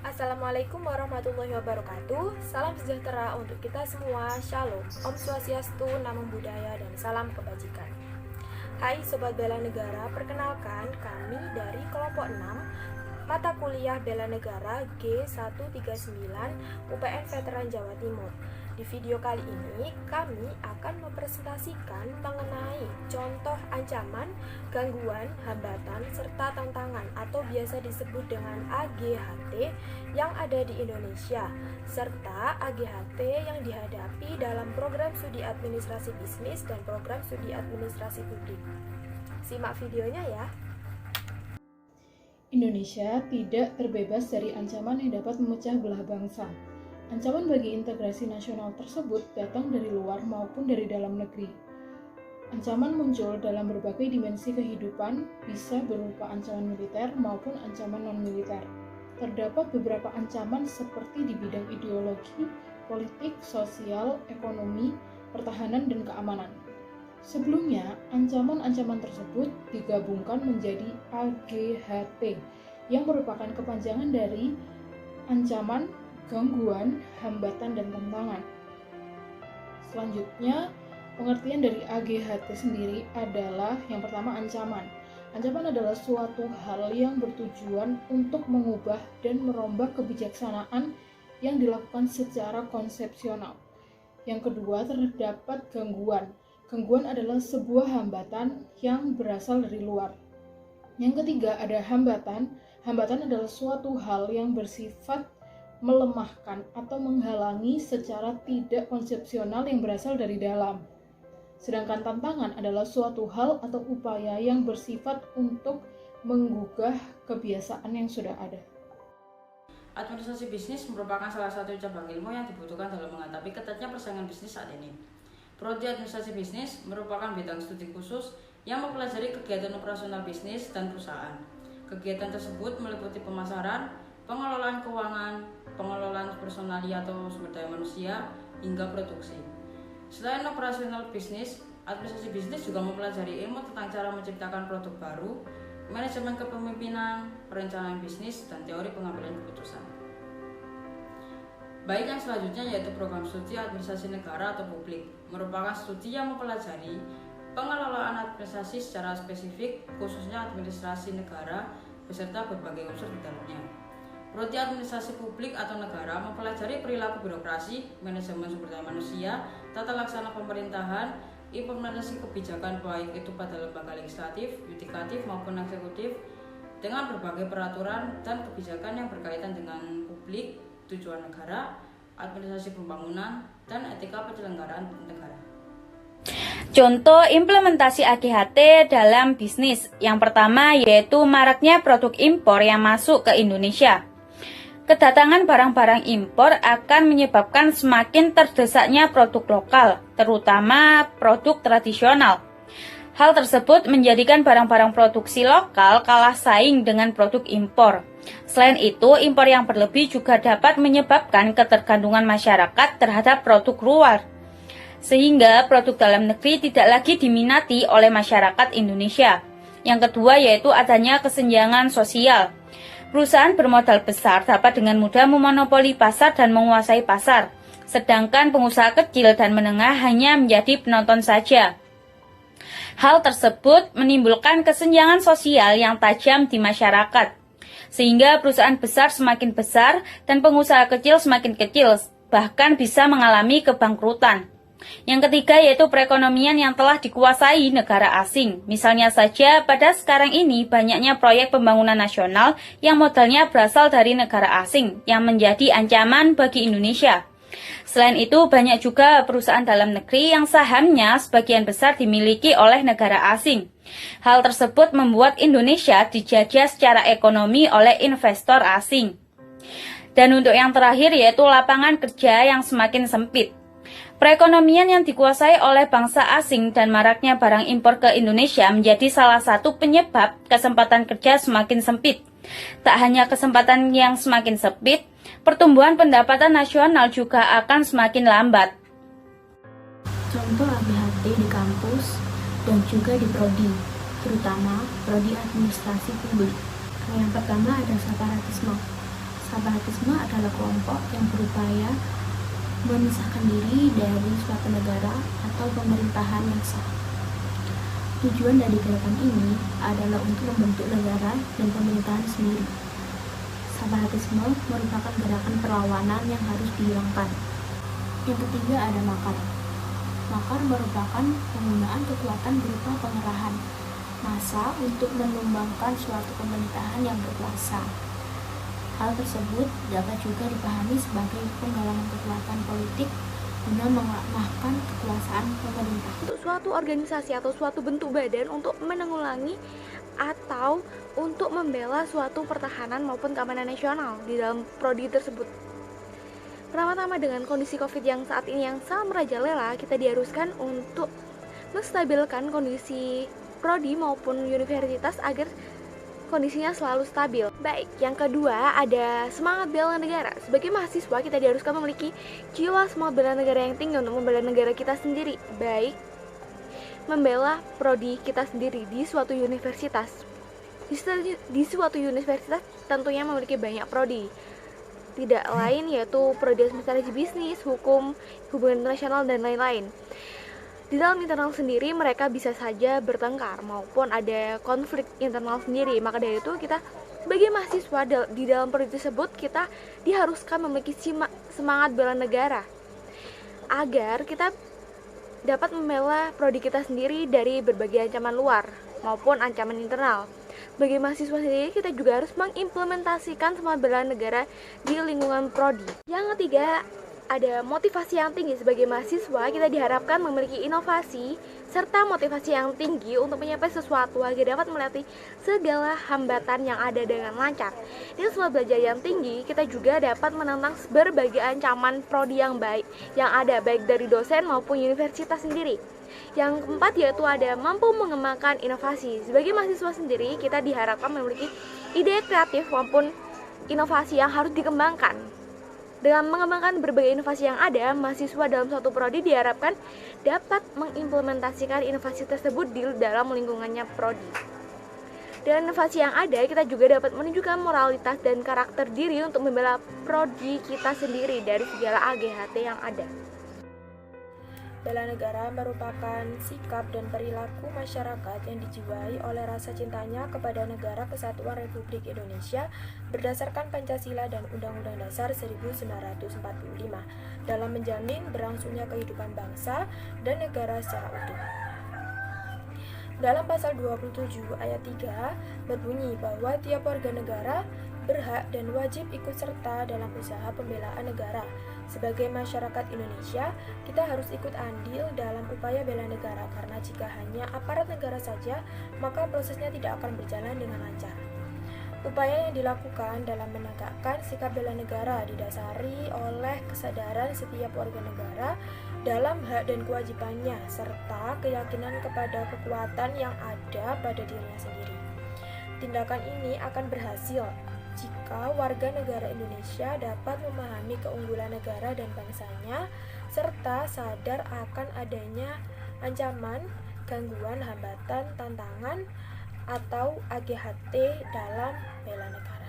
Assalamualaikum warahmatullahi wabarakatuh. Salam sejahtera untuk kita semua. Shalom. Om Swastiastu, Namo Buddhaya, dan salam kebajikan. Hai Sobat Bela Negara, perkenalkan kami dari kelompok 6 mata kuliah Bela Negara G139 UPN Veteran Jawa Timur. Di video kali ini kami akan mempresentasikan mengenai contoh ancaman, gangguan, hambatan, serta tantangan atau biasa disebut dengan AGHT yang ada di Indonesia, serta AGHT yang dihadapi dalam program studi administrasi bisnis dan program studi administrasi publik. Simak videonya ya. Indonesia tidak terbebas dari ancaman yang dapat memecah belah bangsa. Ancaman bagi integrasi nasional tersebut datang dari luar maupun dari dalam negeri. Ancaman muncul dalam berbagai dimensi kehidupan, bisa berupa ancaman militer maupun ancaman non-militer. Terdapat beberapa ancaman seperti di bidang ideologi, politik, sosial, ekonomi, pertahanan, dan keamanan. Sebelumnya, ancaman-ancaman tersebut digabungkan menjadi AGHT, yang merupakan kepanjangan dari ancaman, gangguan, hambatan, dan tantangan. Selanjutnya, pengertian dari AGHT sendiri adalah yang pertama ancaman. Ancaman adalah suatu hal yang bertujuan untuk mengubah dan merombak kebijaksanaan yang dilakukan secara konsepsional. Yang kedua, terdapat gangguan. Gangguan adalah sebuah hambatan yang berasal dari luar. Yang ketiga, ada hambatan. Hambatan adalah suatu hal yang bersifat melemahkan atau menghalangi secara tidak konsepsional yang berasal dari dalam. Sedangkan tantangan adalah suatu hal atau upaya yang bersifat untuk menggugah kebiasaan yang sudah ada. Administrasi bisnis merupakan salah satu cabang ilmu yang dibutuhkan dalam menghadapi ketatnya persaingan bisnis saat ini. Prodi Administrasi Bisnis merupakan bidang studi khusus yang mempelajari kegiatan operasional bisnis dan perusahaan. Kegiatan tersebut meliputi pemasaran, pengelolaan keuangan, pengelolaan personalia atau sumber daya manusia, hingga produksi. Selain operasional bisnis, administrasi bisnis juga mempelajari ilmu tentang cara menciptakan produk baru, manajemen kepemimpinan, perencanaan bisnis, dan teori pengambilan keputusan. Baik yang selanjutnya yaitu program studi administrasi negara atau publik, merupakan studi yang mempelajari pengelolaan administrasi secara spesifik, khususnya administrasi negara beserta berbagai unsur di dalamnya. Prodi administrasi publik atau negara mempelajari perilaku birokrasi, manajemen sumber daya manusia, tata laksana pemerintahan, implementasi kebijakan baik itu pada lembaga legislatif, yudikatif maupun eksekutif dengan berbagai peraturan dan kebijakan yang berkaitan dengan publik, tujuan negara, administrasi pembangunan, dan etika penyelenggaraan negara. Contoh implementasi AGHT dalam bisnis. Yang pertama yaitu maraknya produk impor yang masuk ke Indonesia. Kedatangan barang-barang impor akan menyebabkan semakin terdesaknya produk lokal, terutama produk tradisional. Hal tersebut menjadikan barang-barang produksi lokal kalah saing dengan produk impor. Selain itu, impor yang berlebih juga dapat menyebabkan ketergantungan masyarakat terhadap produk luar, sehingga produk dalam negeri tidak lagi diminati oleh masyarakat Indonesia. Yang kedua yaitu adanya kesenjangan sosial. Perusahaan bermodal besar dapat dengan mudah memonopoli pasar dan menguasai pasar, sedangkan pengusaha kecil dan menengah hanya menjadi penonton saja. Hal tersebut menimbulkan kesenjangan sosial yang tajam di masyarakat, sehingga perusahaan besar semakin besar dan pengusaha kecil semakin kecil, bahkan bisa mengalami kebangkrutan. Yang ketiga yaitu perekonomian yang telah dikuasai negara asing. Misalnya saja pada sekarang ini banyaknya proyek pembangunan nasional yang modalnya berasal dari negara asing yang menjadi ancaman bagi Indonesia. Selain itu banyak juga perusahaan dalam negeri yang sahamnya sebagian besar dimiliki oleh negara asing. Hal tersebut membuat Indonesia dijajah secara ekonomi oleh investor asing. Dan untuk yang terakhir yaitu lapangan kerja yang semakin sempit. Perekonomian yang dikuasai oleh bangsa asing dan maraknya barang impor ke Indonesia menjadi salah satu penyebab kesempatan kerja semakin sempit. Tak hanya kesempatan yang semakin sempit, pertumbuhan pendapatan nasional juga akan semakin lambat. Contoh AGHT di kampus dan juga di prodi, terutama prodi administrasi publik. Yang pertama ada separatisme. Separatisme adalah kelompok yang berupaya memisahkan diri dari suatu negara atau pemerintahan yang sah. Tujuan dari gerakan ini adalah untuk membentuk negara dan pemerintahan sendiri. Separatisme merupakan gerakan perlawanan yang harus dihilangkan. Yang ketiga ada makar. Makar merupakan penggunaan kekuatan berupa pengerahan massa untuk menumbangkan suatu pemerintahan yang berkuasa. Hal tersebut dapat juga dipahami sebagai penggalangan kekuatan politik guna melemahkan kekuasaan pemerintah. Untuk suatu organisasi atau suatu bentuk badan untuk menanggulangi atau untuk membela suatu pertahanan maupun keamanan nasional di dalam prodi tersebut. Pertama-tama dengan kondisi COVID yang saat ini yang sangat merajalela, kita diharuskan untuk menstabilkan kondisi prodi maupun universitas agar kondisinya selalu stabil. Baik, yang kedua ada semangat bela negara. Sebagai mahasiswa kita diharuskan memiliki jiwa semangat bela negara yang tinggi untuk membela negara kita sendiri. Baik, membela prodi kita sendiri di suatu universitas. Di suatu universitas tentunya memiliki banyak prodi. Tidak lain yaitu prodi administrasi bisnis, hukum, hubungan internasional, dan lain-lain. Di dalam internal sendiri mereka bisa saja bertengkar maupun ada konflik internal sendiri. Maka dari itu kita sebagai mahasiswa di dalam prodi tersebut kita diharuskan memiliki semangat bela negara agar kita dapat membela prodi kita sendiri dari berbagai ancaman luar maupun ancaman internal. Sebagai mahasiswa sendiri kita juga harus mengimplementasikan semangat bela negara di lingkungan prodi. Yang ketiga ada motivasi yang tinggi. Sebagai mahasiswa kita diharapkan memiliki inovasi serta motivasi yang tinggi untuk mencapai sesuatu agar dapat melewati segala hambatan yang ada dengan lancar. Dengan semua belajar yang tinggi, kita juga dapat menentang berbagai ancaman prodi yang baik yang ada baik dari dosen maupun universitas sendiri. Yang keempat yaitu ada mampu mengembangkan inovasi. Sebagai mahasiswa sendiri kita diharapkan memiliki ide kreatif maupun inovasi yang harus dikembangkan. Dengan mengembangkan berbagai inovasi yang ada, mahasiswa dalam suatu prodi diharapkan dapat mengimplementasikan inovasi tersebut di dalam lingkungannya prodi. Dengan inovasi yang ada, kita juga dapat menunjukkan moralitas dan karakter diri untuk membela prodi kita sendiri dari segala AGHT yang ada. Bela negara merupakan sikap dan perilaku masyarakat yang dijiwai oleh rasa cintanya kepada Negara Kesatuan Republik Indonesia berdasarkan Pancasila dan Undang-Undang Dasar 1945 dalam menjamin berlangsungnya kehidupan bangsa dan negara secara utuh. Dalam pasal 27 ayat 3 berbunyi bahwa tiap warga negara berhak dan wajib ikut serta dalam usaha pembelaan negara. Sebagai masyarakat Indonesia, kita harus ikut andil dalam upaya bela negara karena jika hanya aparat negara saja, maka prosesnya tidak akan berjalan dengan lancar. Upaya yang dilakukan dalam menegakkan sikap bela negara didasari oleh kesadaran setiap warga negara dalam hak dan kewajibannya serta keyakinan kepada kekuatan yang ada pada dirinya sendiri. Tindakan ini akan berhasil jika warga negara Indonesia dapat memahami keunggulan negara dan bangsanya serta sadar akan adanya ancaman, gangguan, hambatan, tantangan, atau AGHT dalam bela negara.